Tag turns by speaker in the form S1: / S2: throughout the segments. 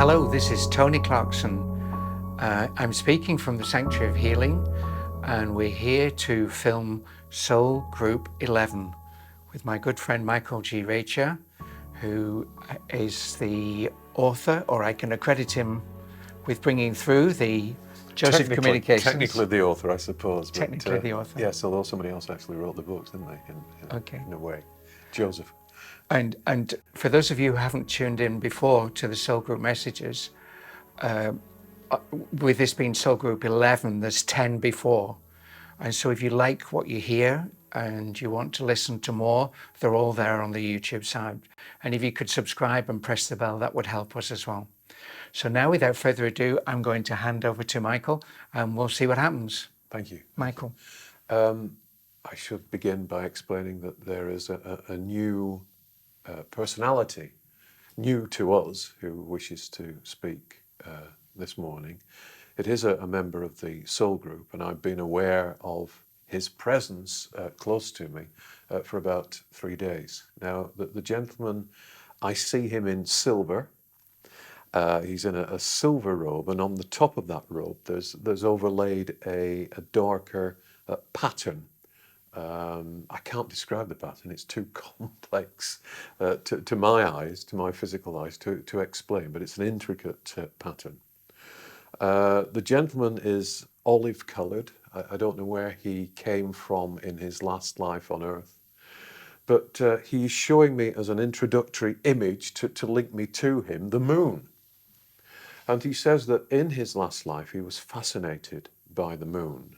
S1: Hello, this is Tony Clarkson. I'm speaking from the Sanctuary of Healing, and we're here to film Soul Group 11 with my good friend Michael G. Reccia, who is the author, or I can accredit him with bringing through the Joseph Communications.
S2: Technically the author, I suppose.
S1: Technically the author.
S2: Yes, although somebody else actually wrote the books, didn't they? In a way. Joseph.
S1: And for those of you who haven't tuned in before to the Soul Group messages, with this being Soul Group 11, there's 10 before. And so if you like what you hear and you want to listen to more, they're all there on the YouTube side. And if you could subscribe and press the bell, that would help us as well. So now, without further ado, I'm going to hand over to Michael and we'll see what happens.
S2: Thank you.
S1: Michael.
S2: I should begin by explaining that there is a new personality, new to us, who wishes to speak this morning. It is a member of the Soul Group, and I've been aware of his presence close to me for about 3 days. Now, the gentleman, I see him in silver. He's in a silver robe, and on the top of that robe there's overlaid a darker pattern. I can't describe the pattern, it's too complex to my eyes, to my physical eyes, to explain, but it's an intricate pattern. The gentleman is olive coloured. I don't know where he came from in his last life on earth, but he's showing me as an introductory image to link me to him, the moon. And he says that in his last life he was fascinated by the moon.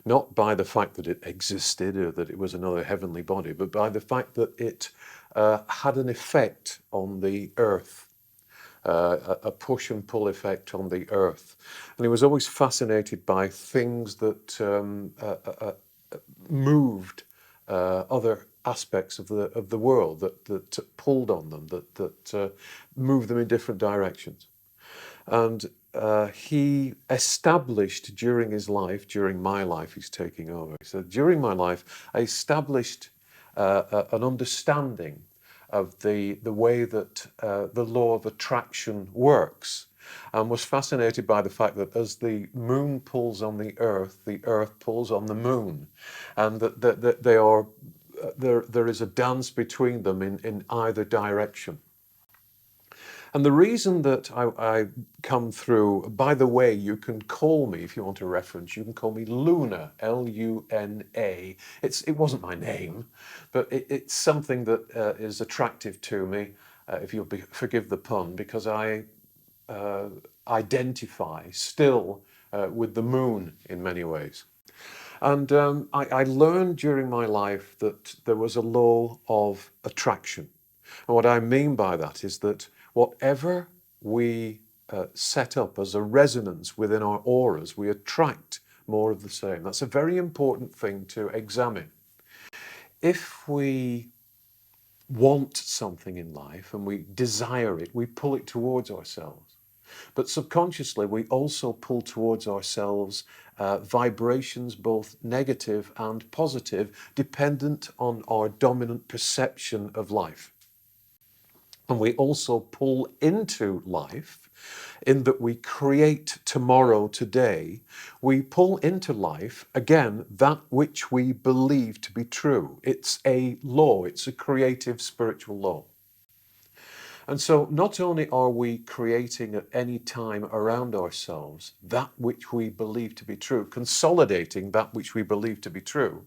S2: Not by the fact that it existed or that it was another heavenly body, but by the fact that it had an effect on the earth, a push and pull effect on the earth. And he was always fascinated by things that moved other aspects of the world, that pulled on them, that moved them in different directions. And he established during his life, during my life, he's taking over. He said, during my life, I established an understanding of the way that the law of attraction works, and was fascinated by the fact that as the moon pulls on the earth pulls on the moon, and that they are there is a dance between them in either direction. And the reason that I come through, by the way, you can call me, if you want a reference, you can call me Luna, L-U-N-A. It wasn't my name, but it's something that is attractive to me, if you'll forgive the pun, because I identify still with the moon in many ways. And I learned during my life that there was a law of attraction. And what I mean by that is that whatever we set up as a resonance within our auras, we attract more of the same. That's a very important thing to examine. If we want something in life and we desire it, we pull it towards ourselves. But subconsciously, we also pull towards ourselves vibrations, both negative and positive, dependent on our dominant perception of life. And we also pull into life in that we create tomorrow today. We pull into life, again, that which we believe to be true. It's a law, it's a creative spiritual law. And so not only are we creating at any time around ourselves that which we believe to be true, consolidating that which we believe to be true,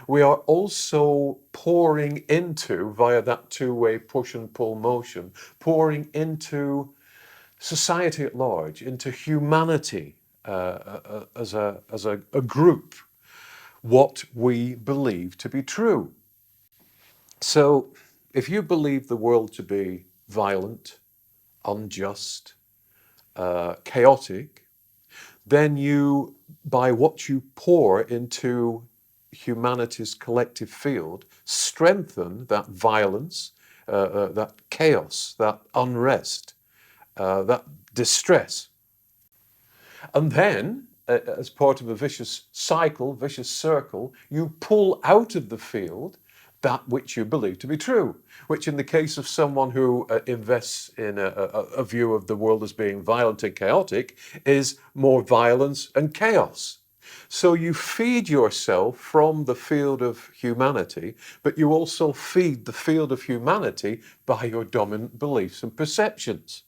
S2: we are also pouring into, via that two-way push and pull motion, pouring into society at large, into humanity as a group, what we believe to be true. So if you believe the world to be violent, unjust, chaotic, then you, by what you pour into humanity's collective field, strengthen that violence, that chaos, that unrest, that distress. And then, as part of a vicious cycle, vicious circle, you pull out of the field that which you believe to be true, which in the case of someone who invests in a view of the world as being violent and chaotic is more violence and chaos. So you feed yourself from the field of humanity, but you also feed the field of humanity by your dominant beliefs and perceptions.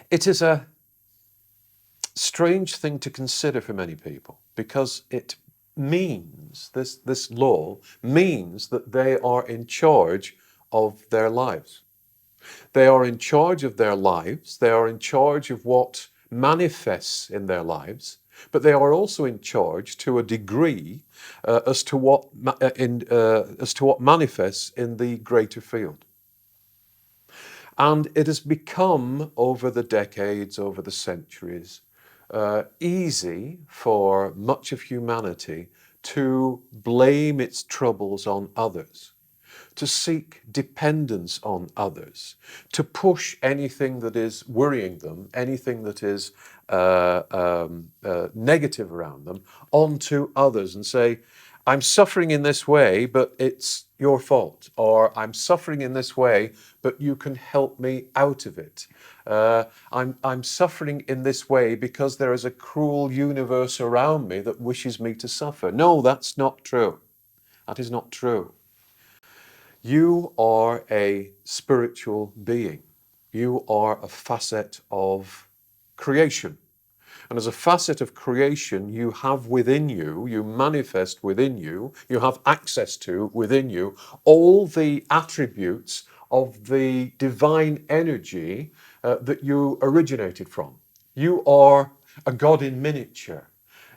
S2: It is a strange thing to consider for many people because it means, this law means that they are in charge of their lives. They are in charge of their lives. They are in charge of what manifests in their lives, but they are also in charge to a degree as to what manifests in the greater field. And it has become, over the decades, over the centuries, easy for much of humanity to blame its troubles on others, to seek dependence on others, to push anything that is worrying them, anything that is negative around them, onto others and say, I'm suffering in this way, but it's your fault. Or I'm suffering in this way, but you can help me out of it. I'm suffering in this way because there is a cruel universe around me that wishes me to suffer. No, that's not true. That is not true. You are a spiritual being. You are a facet of creation. And as a facet of creation, you have within you, you manifest within you, you have access to within you all the attributes of the divine energy that you originated from. You are a God in miniature.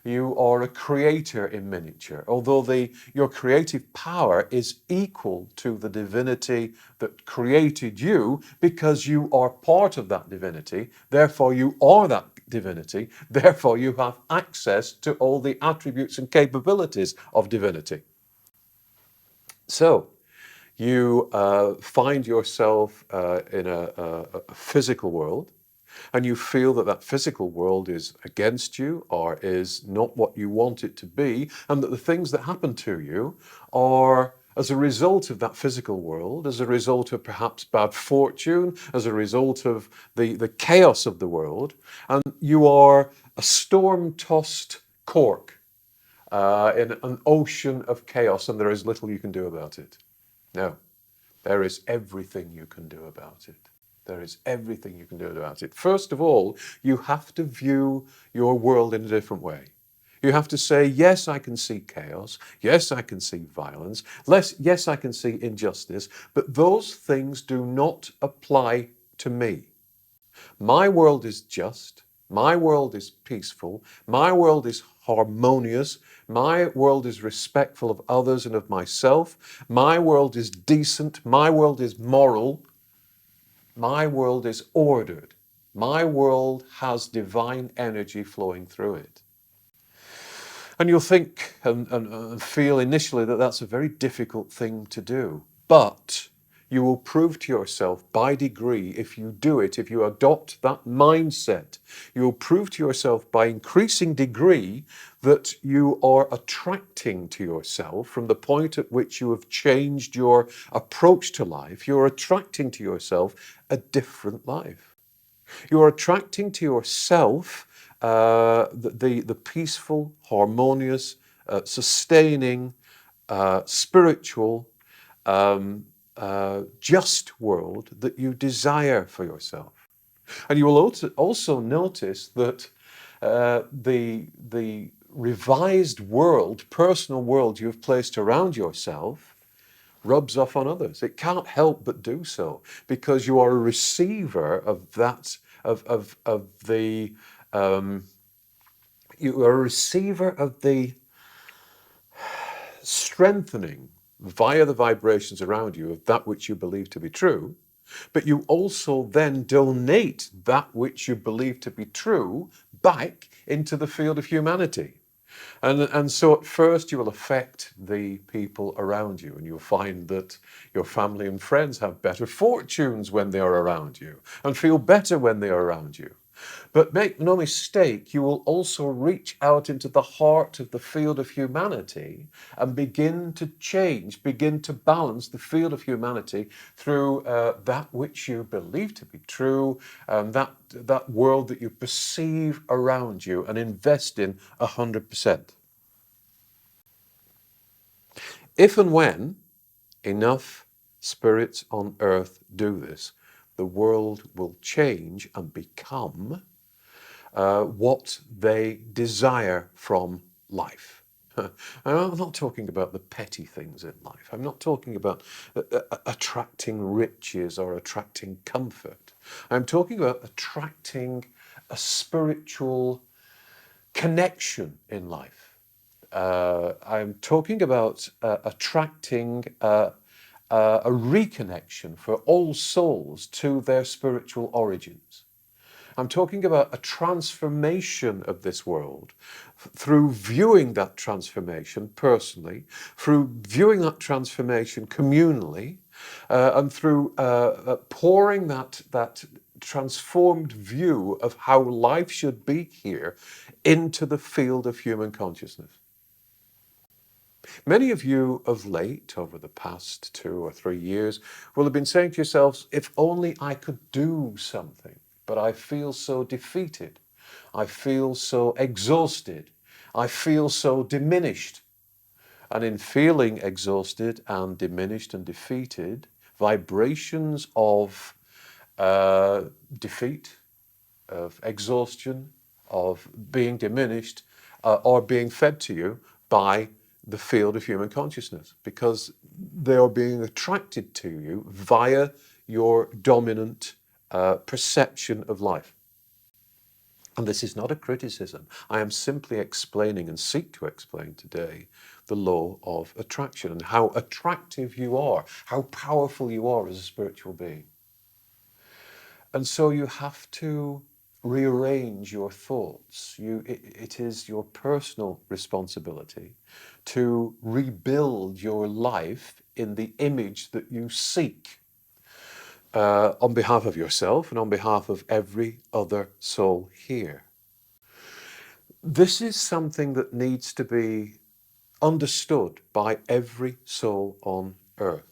S2: You are a creator in miniature, although your creative power is equal to the divinity that created you because you are part of that divinity. Therefore, you are that divinity. Therefore, you have access to all the attributes and capabilities of divinity. So, you find yourself in a physical world, and you feel that that physical world is against you or is not what you want it to be, and that the things that happen to you are as a result of that physical world, as a result of perhaps bad fortune, as a result of the chaos of the world, and you are a storm-tossed cork in an ocean of chaos, and there is little you can do about it. No, there is everything you can do about it. There is everything you can do about it. First of all, you have to view your world in a different way. You have to say, yes, I can see chaos. Yes, I can see violence. Yes, I can see injustice. But those things do not apply to me. My world is just. My world is peaceful. My world is harmonious. My world is respectful of others and of myself. My world is decent. My world is moral. My world is ordered. My world has divine energy flowing through it. And you'll think and feel initially that that's a very difficult thing to do. But you will prove to yourself by degree, if you do it, if you adopt that mindset, you will prove to yourself by increasing degree that you are attracting to yourself from the point at which you have changed your approach to life, you're attracting to yourself a different life. You're attracting to yourself the peaceful, harmonious, sustaining, spiritual, just world that you desire for yourself. And you will also notice that the revised world, personal world you've placed around yourself rubs off on others. It can't help but do so because you are a receiver of that, you are a receiver of the strengthening via the vibrations around you of that which you believe to be true, but you also then donate that which you believe to be true back into the field of humanity. And so at first you will affect the people around you, and you'll find that your family and friends have better fortunes when they are around you and feel better when they are around you. But make no mistake, you will also reach out into the heart of the field of humanity and begin to change, begin to balance the field of humanity through that which you believe to be true, that world that you perceive around you, and invest in 100%. If and when enough spirits on earth do this, the world will change and become what they desire from life. I'm not talking about the petty things in life. I'm not talking about attracting riches or attracting comfort. I'm talking about attracting a spiritual connection in life. I'm talking about attracting a reconnection for all souls to their spiritual origins. I'm talking about a transformation of this world through viewing that transformation personally, through viewing that transformation communally, and through pouring that transformed view of how life should be here into the field of human consciousness. Many of you of late, over the past 2 or 3 years, will have been saying to yourselves, if only I could do something, but I feel so defeated. I feel so exhausted. I feel so diminished. And in feeling exhausted and diminished and defeated, vibrations of defeat, of exhaustion, of being diminished, are being fed to you by the field of human consciousness, because they are being attracted to you via your dominant perception of life. And this is not a criticism. I am simply explaining and seek to explain today the law of attraction and how attractive you are, how powerful you are as a spiritual being. And so you have to rearrange your thoughts. It is your personal responsibility to rebuild your life in the image that you seek, on behalf of yourself and on behalf of every other soul here. This is something that needs to be understood by every soul on earth.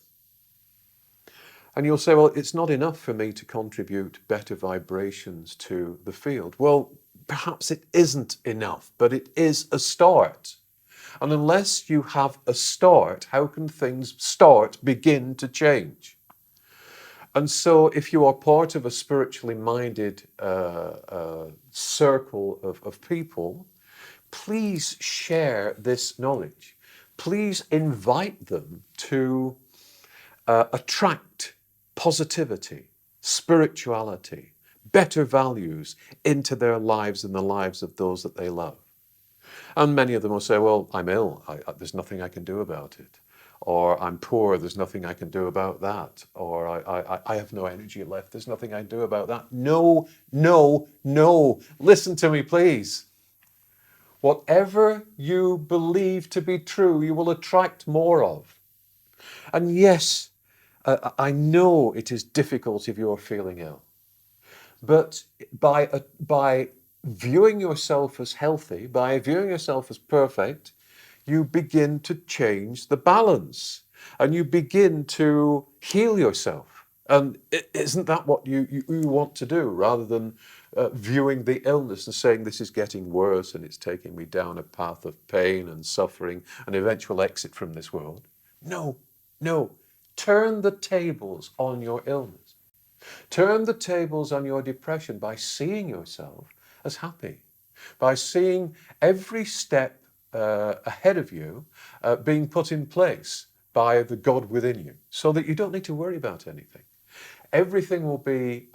S2: And you'll say, well, it's not enough for me to contribute better vibrations to the field. Well, perhaps it isn't enough, but it is a start. And unless you have a start, how can things begin to change? And so if you are part of a spiritually minded circle of people, please share this knowledge. Please invite them to attract positivity, spirituality, better values into their lives and the lives of those that they love. And many of them will say, well, I'm ill, there's nothing I can do about it. Or I'm poor, there's nothing I can do about that. Or I have no energy left, there's nothing I can do about that. No, no, no. Listen to me, please. Whatever you believe to be true, you will attract more of. And yes, I know it is difficult if you're feeling ill. But by viewing yourself as healthy, by viewing yourself as perfect, you begin to change the balance and you begin to heal yourself. And isn't that what you want to do, rather than viewing the illness and saying this is getting worse and it's taking me down a path of pain and suffering and eventual exit from this world? No, no. Turn the tables on your illness. Turn the tables on your depression by seeing yourself as happy, by seeing every step ahead of you being put in place by the God within you, so that you don't need to worry about anything. Everything will be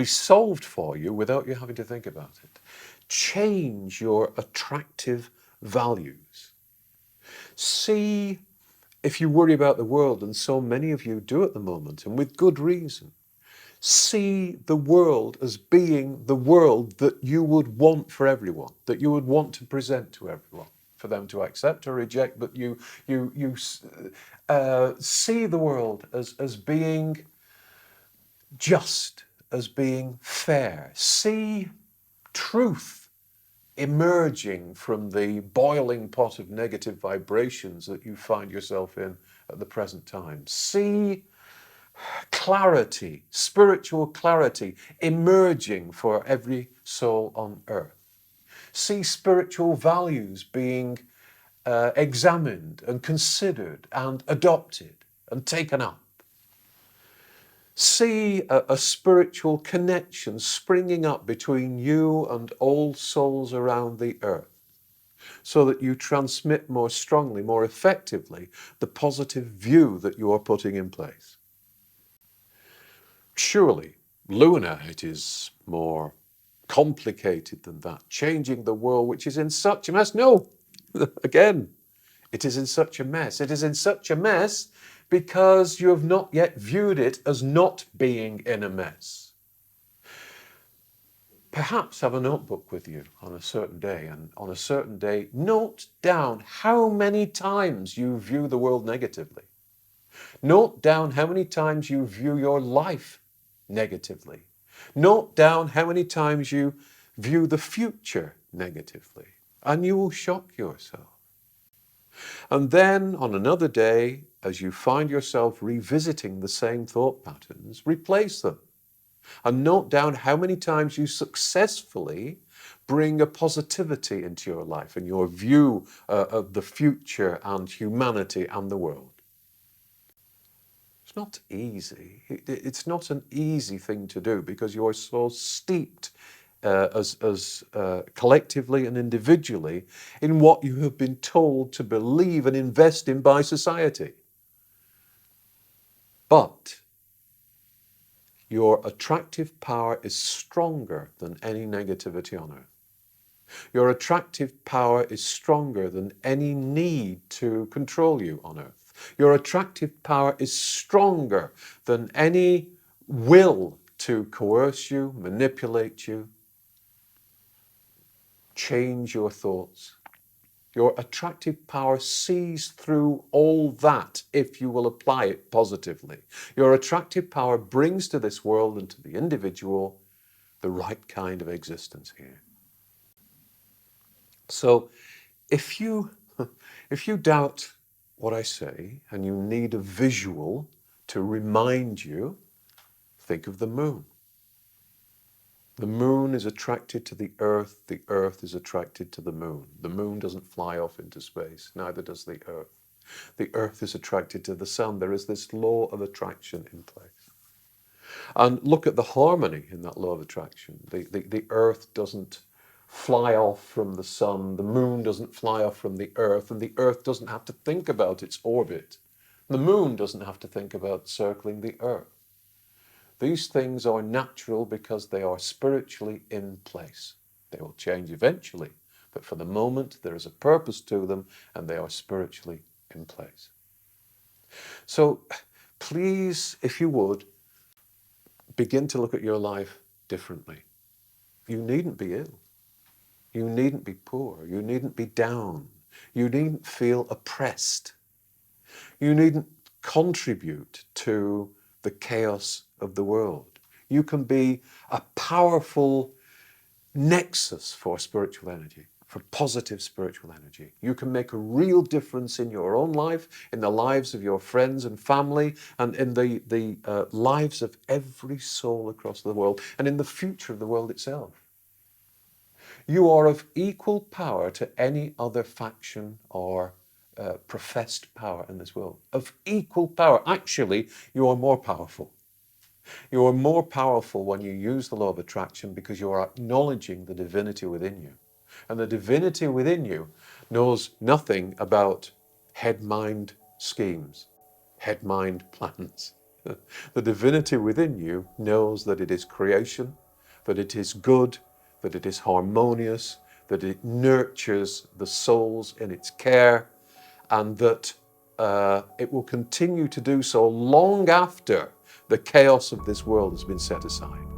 S2: solved for you without you having to think about it. Change your attractive values. See, if you worry about the world, and so many of you do at the moment, and with good reason, see the world as being the world that you would want for everyone, that you would want to present to everyone, for them to accept or reject, but you see the world as being just, as being fair. See truth emerging from the boiling pot of negative vibrations that you find yourself in at the present time. See clarity, spiritual clarity emerging for every soul on earth. See spiritual values being examined and considered and adopted and taken up. See a spiritual connection springing up between you and all souls around the earth, so that you transmit more strongly, more effectively, the positive view that you are putting in place. Surely, Luna, it is more complicated than that. Changing the world, which is in such a mess. No, again, it is in such a mess. It is in such a mess because you have not yet viewed it as not being in a mess. Perhaps have a notebook with you on a certain day, and on a certain day, note down how many times you view the world negatively. Note down how many times you view your life negatively. Note down how many times you view the future negatively, and you will shock yourself. And then on another day, as you find yourself revisiting the same thought patterns, replace them. And note down how many times you successfully bring a positivity into your life and your view of the future and humanity and the world. It's not easy. It's not an easy thing to do because you are so steeped as collectively and individually in what you have been told to believe and invest in by society. But your attractive power is stronger than any negativity on earth. Your attractive power is stronger than any need to control you on earth. Your attractive power is stronger than any will to coerce you, manipulate you, change your thoughts. Your attractive power sees through all that if you will apply it positively. Your attractive power brings to this world and to the individual the right kind of existence here. So if you doubt what I say and you need a visual to remind you, think of the moon. The moon is attracted to the earth is attracted to the moon. The moon doesn't fly off into space, neither does the earth. The earth is attracted to the sun. There is this law of attraction in place. And look at the harmony in that law of attraction. The earth doesn't fly off from the sun, the moon doesn't fly off from the earth, and the earth doesn't have to think about its orbit. The moon doesn't have to think about circling the earth. These things are natural because they are spiritually in place. They will change eventually, but for the moment there is a purpose to them and they are spiritually in place. So please, if you would, begin to look at your life differently. You needn't be ill. You needn't be poor. You needn't be down. You needn't feel oppressed. You needn't contribute to the chaos of the world. You can be a powerful nexus for spiritual energy, for positive spiritual energy. You can make a real difference in your own life, in the lives of your friends and family, and in the lives of every soul across the world, and in the future of the world itself. You are of equal power to any other faction or professed power in this world. Of equal power. Actually, you are more powerful. You are more powerful when you use the law of attraction because you are acknowledging the divinity within you. And the divinity within you knows nothing about head-mind schemes, head-mind plans. The divinity within you knows that it is creation, that it is good, that it is harmonious, that it nurtures the souls in its care, and that it will continue to do so long after the chaos of this world has been set aside.